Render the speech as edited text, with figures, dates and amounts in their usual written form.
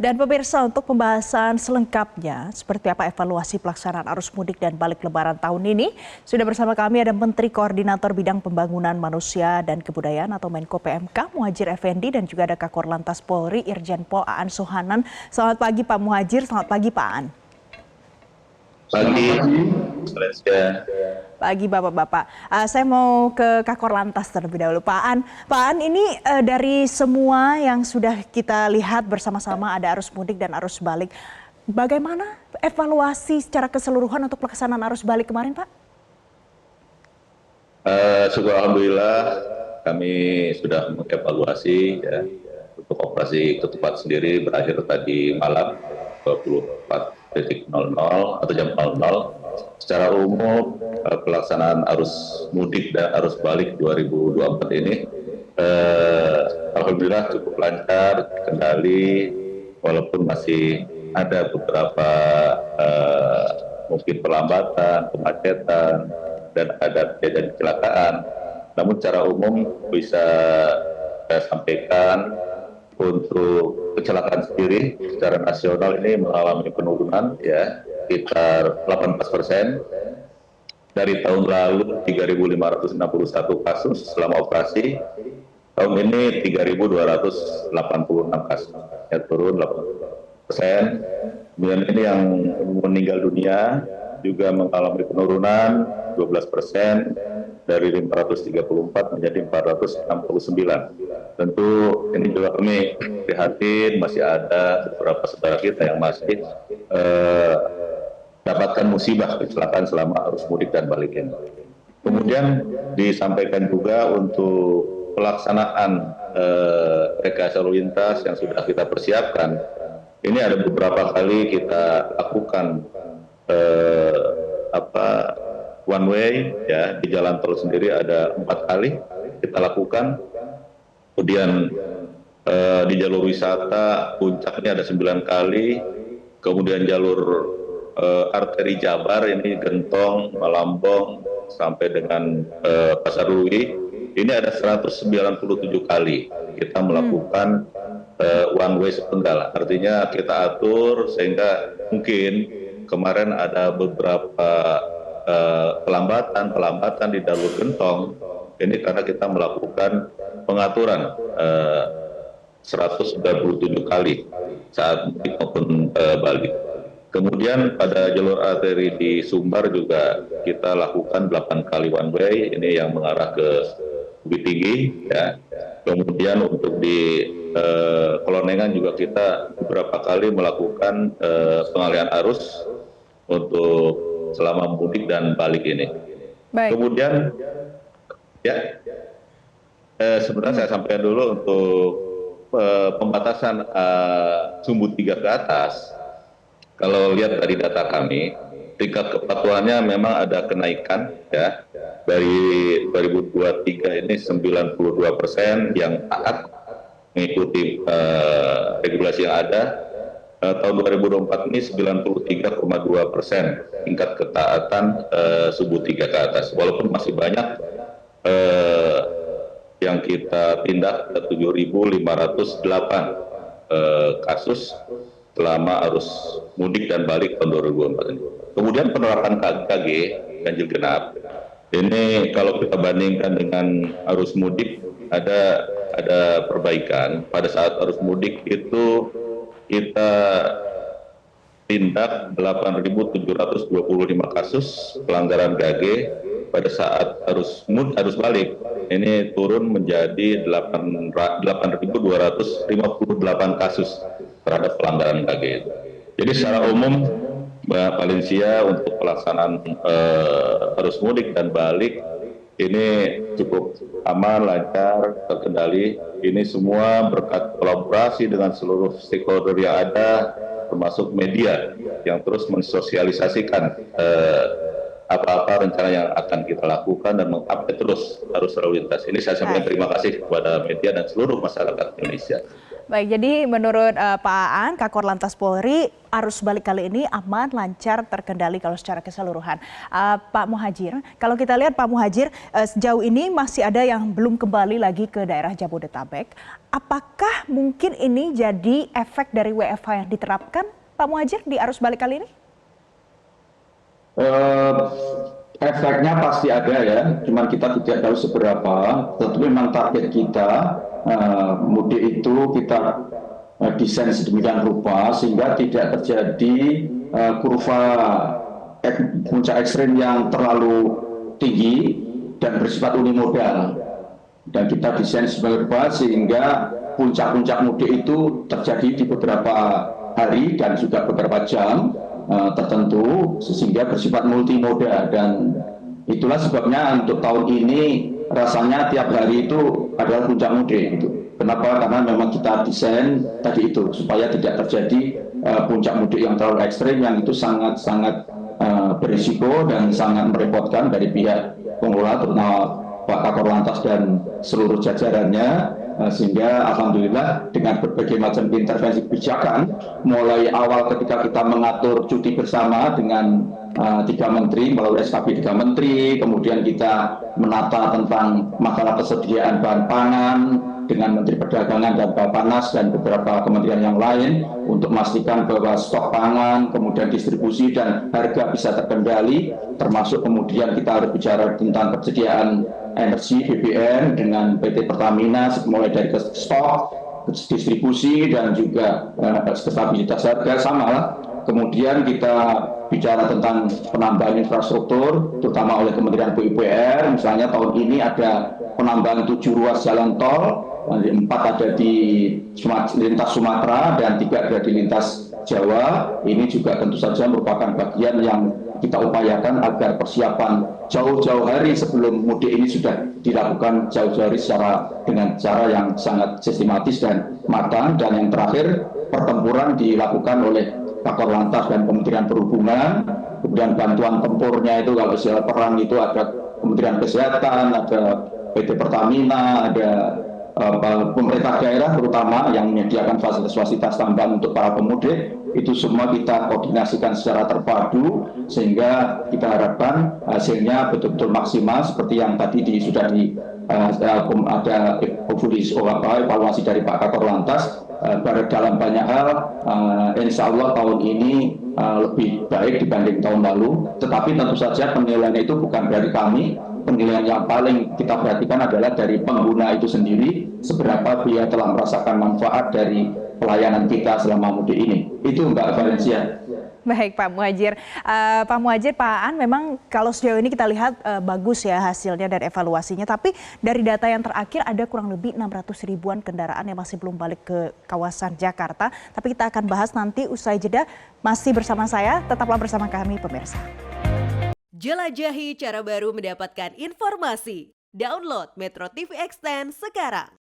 Dan pemirsa, untuk pembahasan selengkapnya seperti apa evaluasi pelaksanaan arus mudik dan balik lebaran tahun ini, sudah bersama kami ada Menteri Koordinator Bidang Pembangunan Manusia dan Kebudayaan atau Menko PMK Muhadjir Effendi dan juga ada Kakor Lantas Polri Irjen Pol Aan Suhanan. Selamat pagi Pak Muhadjir, selamat pagi Pak Aan. Pagi, Pagi Bapak-Bapak. Saya mau ke Kakor Lantas terlebih dahulu. Pak Aan ini dari semua yang sudah kita lihat bersama-sama ada arus mudik dan arus balik. Bagaimana evaluasi secara keseluruhan untuk pelaksanaan arus balik kemarin Pak? syukur alhamdulillah kami sudah mengevaluasi ya, untuk operasi ketupat sendiri berakhir tadi malam 24.00 atau jam 00. Secara umum pelaksanaan arus mudik dan arus balik 2024 ini alhamdulillah cukup lancar, kendali, walaupun masih ada beberapa mungkin perlambatan, kemacetan, dan ada kejadian kecelakaan. Namun secara umum bisa saya sampaikan untuk kecelakaan sendiri secara nasional ini mengalami penurunan ya sekitar 18%. Dari tahun lalu 3.561 kasus selama operasi, tahun ini 3.286 kasus, ya turun 8%. Kemudian ini yang meninggal dunia juga mengalami penurunan 12%, dari 534 menjadi 469. Tentu ini juga kami prihatin, masih ada beberapa saudara kita yang masih dapatkan musibah kecelakaan selama arus mudik dan balik ini. Kemudian disampaikan juga untuk pelaksanaan rekayasa lalu lintas yang sudah kita persiapkan. Ini ada beberapa kali kita lakukan one way ya, di jalan tol sendiri ada 4 kali kita lakukan. Kemudian di jalur wisata puncaknya ada 9 kali. Kemudian jalur arteri Jabar ini Gentong, Malambong sampai dengan Pasar Lui ini ada 197 kali kita melakukan one way sepenggal. Artinya kita atur sehingga mungkin kemarin ada beberapa pelambatan di jalur Gentong ini karena kita melakukan pengaturan 197 kali saat mudik maupun balik. Kemudian pada jalur arteri di Sumbar juga kita lakukan 8 kali one way, ini yang mengarah ke Bukit Tinggi ya. Kemudian untuk di Kolonengan juga kita beberapa kali melakukan pengalihan arus untuk selama mudik dan balik ini. Baik. Kemudian ya sebenarnya saya sampaikan dulu untuk pembatasan sumbu 3 ke atas. Kalau lihat dari data kami, tingkat kepatuhannya memang ada kenaikan ya. Dari 2023 ini 92% yang taat mengikuti regulasi yang ada. Tahun 2024 ini 93,2% tingkat ketaatan sumbu 3 ke atas. Walaupun masih banyak yang kita tindak, 7.508 kasus selama arus mudik dan balik tahun 2024 ini. Kemudian penerapan KG ganjil genap ini kalau kita bandingkan dengan arus mudik ada perbaikan. Pada saat arus mudik itu kita tindak 8.725 kasus pelanggaran KG. Pada saat arus balik ini turun menjadi 8.258 kasus terhadap pelanggaran KG itu. Jadi secara umum Mbak Valencia untuk pelaksanaan arus mudik dan balik ini cukup aman, lancar, terkendali. Ini semua berkat kolaborasi dengan seluruh stakeholder yang ada, termasuk media yang terus mensosialisasikan apa-apa rencana yang akan kita lakukan dan mengupdate terus arus lalu lintas. Ini saya sampaikan terima kasih kepada media dan seluruh masyarakat Indonesia. Baik, jadi menurut Pak Aan, Kakor Lantas Polri, arus balik kali ini aman, lancar, terkendali kalau secara keseluruhan. Pak Muhadjir, kalau kita lihat Pak Muhadjir, sejauh ini masih ada yang belum kembali lagi ke daerah Jabodetabek. Apakah mungkin ini jadi efek dari WFH yang diterapkan, Pak Muhadjir, di arus balik kali ini? Efeknya pasti ada ya, cuman kita tidak tahu seberapa. Tetapi memang target kita mudik itu kita desain sedemikian rupa sehingga tidak terjadi kurva puncak ekstrim yang terlalu tinggi dan bersifat unimodal. Dan kita desain sedemikian rupa sehingga puncak-puncak mudik itu terjadi di beberapa hari dan juga beberapa jam tertentu sehingga bersifat multimoda, dan itulah sebabnya untuk tahun ini rasanya tiap hari itu adalah puncak mudik gitu. Kenapa? Karena memang kita desain tadi itu supaya tidak terjadi puncak mudik yang terlalu ekstrim yang itu sangat-sangat berisiko dan sangat merepotkan dari pihak pengelola, terutama Pak Kakor Lantas dan seluruh jajarannya. Sehingga alhamdulillah dengan berbagai macam intervensi kebijakan, mulai awal ketika kita mengatur cuti bersama dengan 3 menteri melalui SKB 3 menteri, kemudian kita menata tentang masalah kesediaan bahan pangan dengan Menteri Perdagangan dan Bappenas dan beberapa kementerian yang lain untuk memastikan bahwa stok pangan, kemudian distribusi dan harga bisa terkendali, termasuk kemudian kita harus bicara tentang persediaan energi BBM dengan PT Pertamina mulai dari stok, distribusi dan juga stabilitas harga sama lah. Kemudian kita bicara tentang penambahan infrastruktur terutama oleh Kementerian PUPR, misalnya tahun ini ada penambahan 7 ruas jalan tol, 4 ada di lintas Sumatera dan 3 ada di lintas Jawa. Ini juga tentu saja merupakan bagian yang kita upayakan agar persiapan jauh-jauh hari sebelum mudik ini sudah dilakukan jauh-jauh hari dengan cara yang sangat sistematis dan matang. Dan yang terakhir, pertempuran dilakukan oleh Kakor Lantas dan Kementerian Perhubungan. Kemudian bantuan tempurnya itu kalau istilah perang itu ada Kementerian Kesehatan, ada PT Pertamina, ada pemerintah daerah terutama yang menyediakan fasilitas-fasilitas tambahan untuk para pemudik. Itu semua kita koordinasikan secara terpadu sehingga kita harapkan hasilnya betul-betul maksimal seperti yang tadi sudah ada evaluasi dari Pak Kakor Lantas. Dalam banyak hal insya Allah tahun ini lebih baik dibanding tahun lalu, tetapi tentu saja penilaian itu bukan dari kami. Penilaian yang paling kita perhatikan adalah dari pengguna itu sendiri, seberapa dia telah merasakan manfaat dari pelayanan kita selama mudik ini. Itu Mbak Valencia. Baik Pak Muhadjir. Pak Muhadjir, Pak Aan, memang kalau sejauh ini kita lihat bagus ya hasilnya dan evaluasinya, tapi dari data yang terakhir ada kurang lebih 600 ribuan kendaraan yang masih belum balik ke kawasan Jakarta. Tapi kita akan bahas nanti usai jeda. Masih bersama saya, tetaplah bersama kami pemirsa. Jelajahi cara baru mendapatkan informasi. Download Metro TV Extend sekarang.